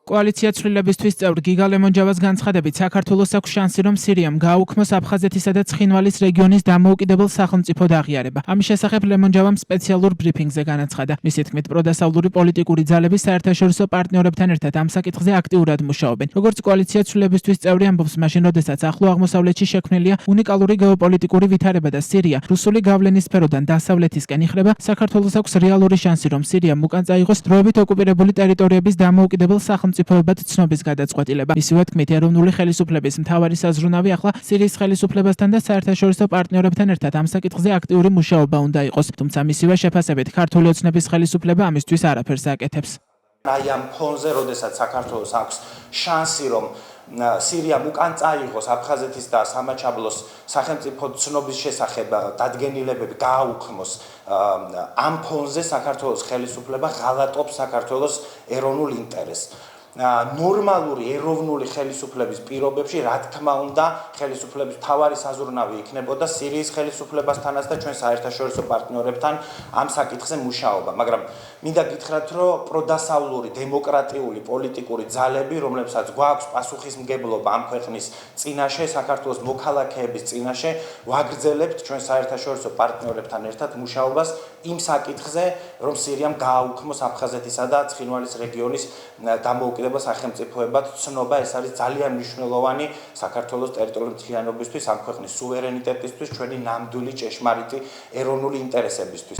კოალიცია ცვლილებისთვის წევრ გიგა ლემონჯავას განცხადებით, საქართველოს აქვს შანსი, რომ სირიამ გააუქმოს აფხაზეთისა და ცხინვალის რეგიონის დამოუკიდებელ სახელმწიფოდ აღიარება. ამის შესახებ ლემონჯავამ სპეციალურ ბრიფინგზე განაცხადა. მისი თქმით, პროდასავლური პოლიტიკური ძალები საერთაშორისო პარტნიორებთან ერთად ამ საკითხზე აქტიურად მუშაობენ. როგორც კოალიცია ცვლილებისთვის წევრი ამბობს, მაშინ როდესაც ახლო აღმოსავლეთში შექმნილია უნიკალური გეოპოლიტიკური ვითარება და სირია რუსული გავლენის სფეროდან დასავლეთისკენ იხრება, საქართველოს აქვს რეალური შანსი, რომ სირიამ უკან წაიღოს დროებით ოკუპირებული ტერიტორიების დამოუკიდებელ სახელმწიფოებად ცნობის გადაწყვეტილება. მისივე თქმით, ეროვნული ხელისუფლების მთავარი საზრუნავი ახლა სირიის ხელისუფლებასთან და საერთაშორისო პარტნიორებთან ერთად ამ საკითხზე აქტიური მუშაობა უნდა იყოს. თუმცა მისივე შეფასებით, ქართული ოცნების ხელისუფლება ამისთვის არაფერს აკეთებს. აი ამ ფონზე, როდესაც საქართველოს აქვს შანსი, რომ სირიამ უკან წაიღოს აფხაზეთის და სამაჩაბლოს სახელმწიფო ცნობის შესახებ დადგენილებები გააუქმოს, ამ ფონზე საქართველოს ხელისუფლება ღალატობს საქართველოს ეროვნულ ინტერესს. ნორმალური ეროვნული ხელისუფლების პირობებში, რა თქმა უნდა, ხელისუფლების მთავარი საზრუნავი იქნებოდა სირიის ხელისუფლებასთანაც და ჩვენ საერთაშორისო პარტნიორებთან ამ საკითხზე მუშაობა. მაგრამ მინდა გითხრათ, რომ პროდასავლური დემოკრატიული პოლიტიკური ძალები, რომლებსაც გვაქვს პასუხისმგებლობა ამ ქვეყნის წინაშე, საქართველოს მოქალაქეების წინაშე, ვაგრძელებთ ჩვენ საერთაშორისო პარტნიორებთან ერთად მუშაობას იმ საკითხზე, რომ სირიამ გააუქმოს აფხაზეთისა და ცხინვალის რეგიონის დამოუკიდებელ სახელმწიფოებად ცნობა. ეს არის ძალიან მნიშვნელოვანი საქართველოს ტერიტორიული მთლიანობისთვის, ამ ქვეყნის სუვერენიტეტისთვის, ჩვენი ნამდვილი ჭეშმარიტი ეროვნული ინტერესებისთვის.